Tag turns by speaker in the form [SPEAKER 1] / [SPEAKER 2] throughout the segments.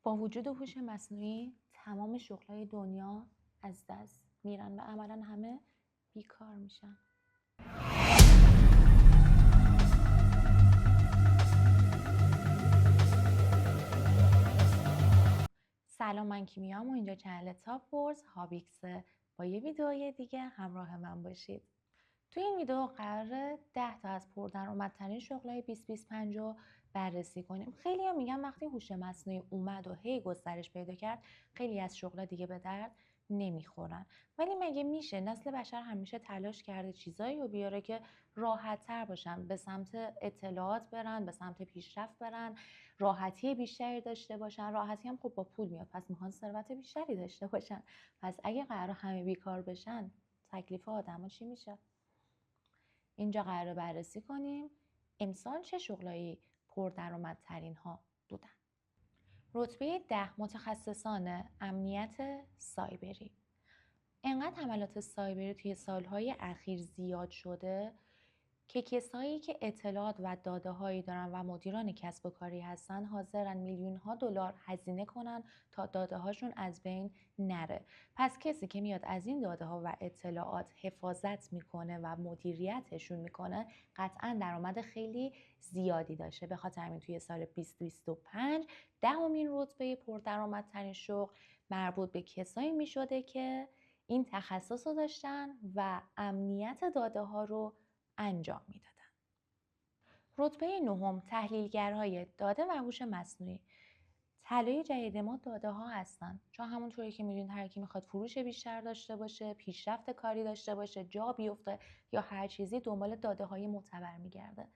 [SPEAKER 1] با وجود هوش مصنوعی تمام شغلای دنیا از دست میرن و عملاً همه بیکار میشن. سلام، من کیمیام و اینجا چنل تاپ ورز هابیکسه. با یه ویدئوی دیگه همراه من باشید. توی این ویدیو قراره 10 تا از پردرآمدترین شغلای 2025 رو بررسی کنیم. خیلی ها میگن وقتی هوش مصنوعی اومد و هی گسترش پیدا کرد خیلی از شغلا دیگه به درد نمیخورن، ولی مگه میشه نسل بشر همیشه تلاش کرده چیزایی رو بیاره که راحت تر باشن، به سمت اطلاعات برن، به سمت پیشرفت برن، راحتی بیشتری داشته باشن. راحتی هم خب با پول میاد، پس میخوان ثروت بیشتری داشته باشن. پس اگه قرار همه بیکار بشن تکلیف آدما چی میشه؟ اینجا قراره بررسی کنیم امسال چه شغلایی پردرآمدترین ها بودن. رتبه 10 متخصصان امنیت سایبری. انقدر حملات سایبری توی سالهای اخیر زیاد شده که کسایی که اطلاعات و داده هایی دارن و مدیران کسب و کاری هستن حاضرن میلیون ها دلار هزینه کنن تا داده هاشون از بین نره. پس کسی که میاد از این داده ها و اطلاعات حفاظت میکنه و مدیریتشون میکنه قطعا درآمد خیلی زیادی داشته. به خاطر همین توی سال 2025 دهمین رتبه پردرآمدترین شغل مربوط به کسایی میشده که این تخصص رو داشتن و امنیت داده ها رو انجام میدادن. رتبه نهم تحلیلگرهای داده و هوش مصنوعی. طلای جدید ما داده ها هستن، چون همونطوری که میدونید هر کی میخواد فروش بیشتر داشته باشه، پیشرفت کاری داشته باشه، جا بیفته یا هر چیزی دنبال داده های معتبر میگرده.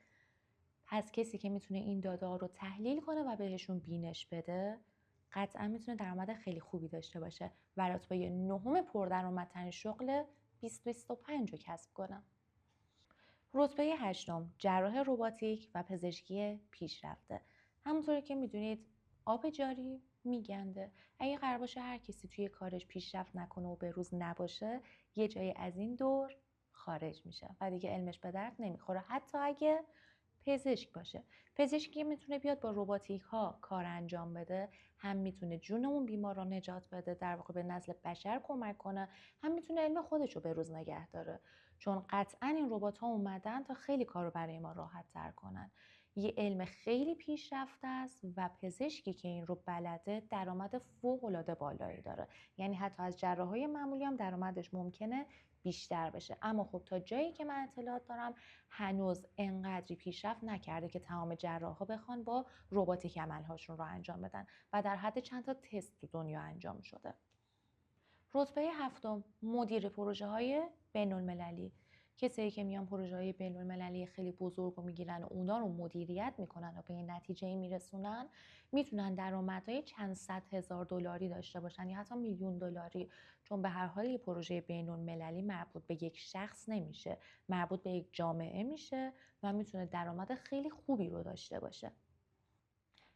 [SPEAKER 1] پس کسی که میتونه این داده ها رو تحلیل کنه و بهشون بینش بده قطعا میتونه درآمد خیلی خوبی داشته باشه و رتبه نهم پردرآمدترین شغل 2025 رو کسب کنه. رتبه 8 جراح رباتیک و پزشکی پیشرفته. همونطوری که میدونید آب جاری میگنده. اگه قرار باشه هر کسی توی کارش پیشرفت نکنه و به روز نباشه یه جایی از این دور خارج میشه و دیگه علمش به درد نمیخوره، حتی اگه پزشک باشه. پزشکی میتونه بیاد با رباتیک ها کار انجام بده، هم میتونه جون اون بیمار رو نجات بده، در واقع به نسل بشر کمک کنه، هم میتونه علم خودش رو به روز نگه داره، چون قطعا این ربات ها اومدن تا خیلی کار رو برای ما راحت تر کنن. یه علم خیلی پیشرفته است و پزشکی که این رو بلده درآمد فوق العاده بالایی داره. یعنی حتی از جراحای معمولی هم درآمدش ممکنه بیشتر بشه. اما خب تا جایی که من اطلاعات دارم هنوز انقدری پیشرفت نکرده که تمام جراحا بخوان با رباتیک عملهاشون رو انجام بدن و در حد چند تا تست تو دنیا انجام شده. رتبه 7 مدیر پروژه های بین المللی. کسایی که میان پروژه های بین المللی خیلی بزرگ رو میگیرن و اونا رو مدیریت میکنن و به این نتیجه میرسونن، میتونن درآمدهای چند صد هزار دلاری داشته باشن یا حتی میلیون دلاری، چون به هر حال یه پروژه بین المللی مربوط به یک شخص نمیشه، مربوط به یک جامعه میشه و میتونه درآمد خیلی خوبی رو داشته باشه.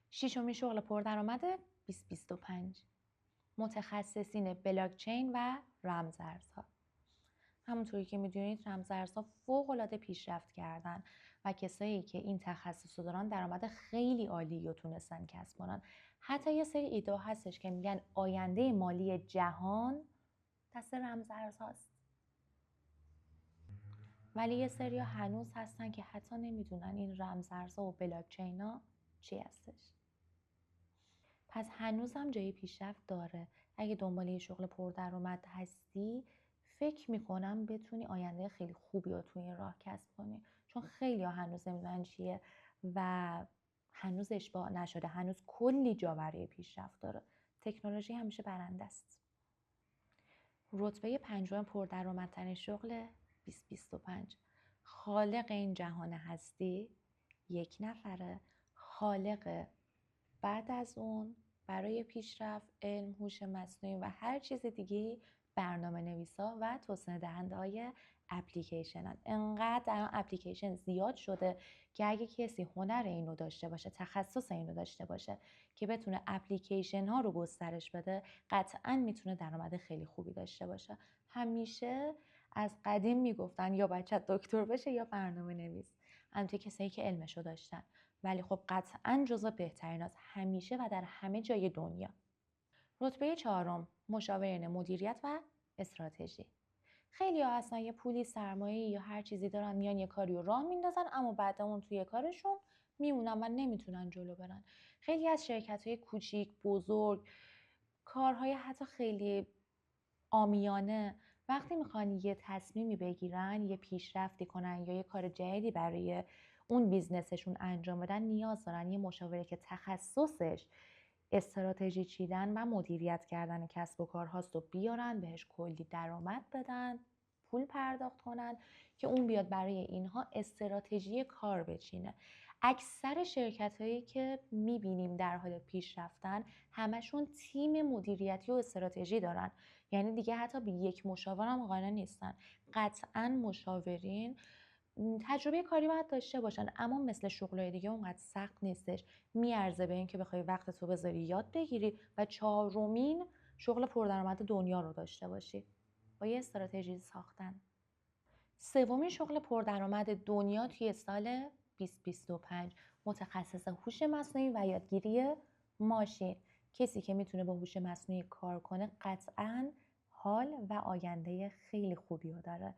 [SPEAKER 1] 6 شغل پردرآمد 2025 متخصصین بلاکچین و رمزارزها. همونطوری که میدونید رمزارزها فوق‌العاده پیشرفت کردن و کسایی که این تخصص رو دارن درآمد خیلی عالی رو تونستن کسب کنن. حتی یه سری ایده هستش که میگن آینده مالی جهان دست رمزارزهاست، ولی یه سری هنوز هستن که حتی نمیدونن این رمزارزها و بلاکچینا چی هستش. پس هنوز هم جای پیشرفت داره. اگه دنبال یه شغل پردرآمد هستی فکر میکنم بتونی آینده خیلی خوبی رو توی این راه کسب کنی، چون خیلی ها هنوز نمیدونن چیه و هنوز اشباع نشده، هنوز کلی جا برای پیشرفت داره. تکنولوژی همیشه برنده است. رتبه 5 پردرآمدترین شغل 2025 خالق این جهان هستی یک نفره. خالق بعد از اون برای پیشرفت علم، هوش مصنوعی و هر چیز دیگه برنامه نویسا و توسعه دهنده های اپلیکیشن. انقدر در اپلیکیشن زیاد شده که اگه کسی هنر اینو داشته باشه، تخصص اینو داشته باشه که بتونه اپلیکیشن ها رو گسترش بده، قطعا میتونه درآمد خیلی خوبی داشته باشه. همیشه از قدیم میگفتن یا بچه دکتر بشه یا برنامه نویس، همونطور کسایی که علمشو داشتن. ولی خب قطعاً جزو بهتریناست همیشه و در همه جای دنیا. رتبه 4 مشاورین مدیریت و استراتژی. خیلی ها هستن یه پولی سرمایه یا هر چیزی دارن میان یه کاری رو راه میندازن اما بعد اون توی کارشون میمونن و نمیتونن جلو برن. خیلی از شرکت‌های کوچیک، بزرگ، کارهای حتی خیلی عامیانه وقتی میخوان یه تصمیمی بگیرن، یه پیشرفتی کنن یا یه کار جدیدی برای اون بیزنسشون انجام بدن نیاز دارن یه مشاوره که تخصصش استراتژی چیدن و مدیریت کردن کسب و کار هاست و بیارن بهش کلی درآمد بدن، پول پرداخت کنن که اون بیاد برای اینها استراتژی کار بچینه. اکثر شرکت هایی که میبینیم در حال پیشرفتن همشون تیم مدیریتی و استراتژی دارن، یعنی دیگه حتی به یک مشاور هم قانع نیستن. قطعا مشاورین تجربه کاری باید داشته باشن اما مثل شغلای دیگه اونقدر سخت نیستش، میارزه به این که بخوای وقتتو بذاری یاد بگیری و 4مین شغل پردرآمد دنیا رو داشته باشی با یه استراتژی ساختن. 3مین شغل پردرآمد دنیا توی سال 2025 متخصص هوش مصنوعی و یادگیری ماشین. کسی که میتونه با هوش مصنوعی کار کنه قطعاً حال و آینده خیلی خوبی رو داره.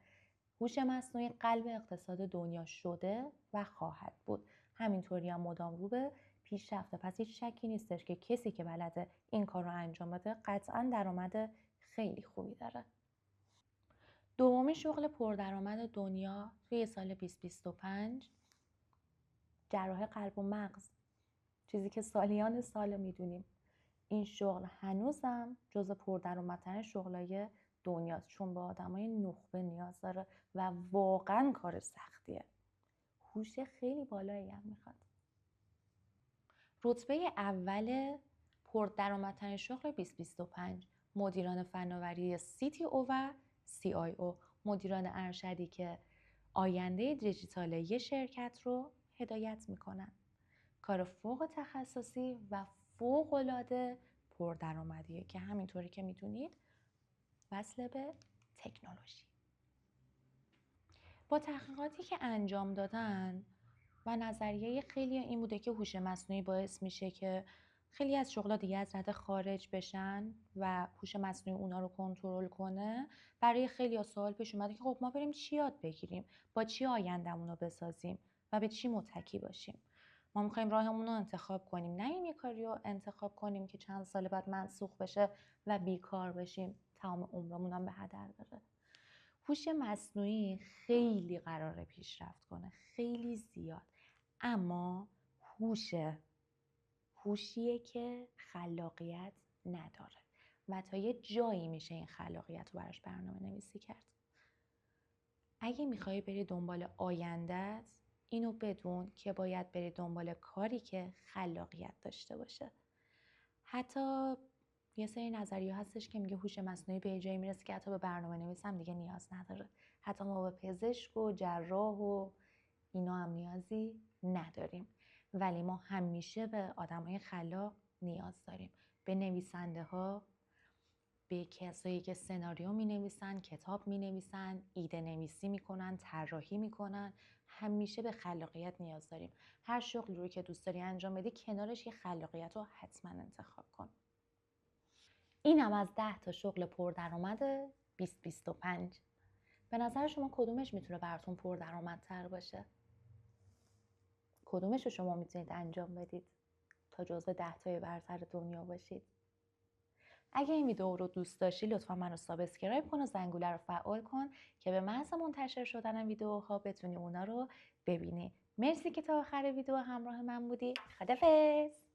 [SPEAKER 1] هوش مصنوعی قلب اقتصاد دنیا شده و خواهد بود، همینطوری هم مدام رو به پیشرفته. پس هیچ شکی نیستش که کسی که بلده این کار رو انجام بده قطعاً درآمد خیلی خوبی داره. 2مین شغل پردرآمد دنیا توی سال 2025 جراح قلب و مغز، چیزی که سالیان سال میدونیم. این شغل هنوزم جز پردرآمدترین شغلای دنیاست چون به آدمای نخبه نیاز داره و واقعا کار سختیه، هوش خیلی بالایی هم میخواد. رتبه اول پردرآمدترین شغل 2025 مدیران فناوری CTO و CIO، مدیران ارشدی که آینده دیجیتال یه شرکت رو هدایت میکنن. کار فوق تخصصی و فوق العاده پردرآمدیه که همینطوری که میدونید وصل به تکنولوژی. با تحقیقاتی که انجام دادن و نظریه خیلی این بوده که هوش مصنوعی باعث میشه که خیلی از شغلات دیگه از رده خارج بشن و هوش مصنوعی اونا رو کنترل کنه. برای خیلی سوال پیش اومده که خب ما بریم چی یاد بگیریم، با چی آینده‌مون رو بسازیم و به چی متکی باشیم. ما میخوایم راهمون رو انتخاب کنیم، نه این یه کاری رو انتخاب کنیم که چند سال بعد منسوخ بشه و بیکار بشیم، تمام عمرمون هم به هدر بره. هوش مصنوعی خیلی قراره پیشرفت کنه، خیلی زیاد، اما هوشیه که خلاقیت نداره و تا یه جایی میشه این خلاقیت رو براش برنامه نویسی کرد. اگه میخوای بری دنبال آینده‌ت اینو بدون که باید بری دنبال کاری که خلاقیت داشته باشه. حتی یه سری نظریه هستش که میگه هوش مصنوعی به جایی میرسه که حتی به برنامه نویس هم دیگه نیاز نداره. حتی ما به پزشک و جراح و اینا هم نیازی نداریم، ولی ما همیشه به آدمای خلاق نیاز داریم، به نویسنده ها، به کسایی که سناریو می نویسن، کتاب می نویسن، ایده نویسی می کنن، طراحی می کنن. همیشه به خلاقیت نیاز داریم. هر شغلی رو که دوست داری انجام بدی کنارش یه خلاقیت رو حتما انتخاب کن. اینم از 10 شغل پردرآمد 2025. به نظر شما کدومش میتونه براتون پردرآمدتر باشه؟ کدومش رو شما میتونید انجام بدید تا جزو 10 برتر دنیا باشید؟ اگه این ویدیو رو دوست داشتی لطفا منو سابسکرایب کن و زنگوله رو فعال کن که به محض منتشر شدن ویدیوها بتونی اونا رو ببینی. مرسی که تا آخر ویدیو همراه من بودی. خداحافظ.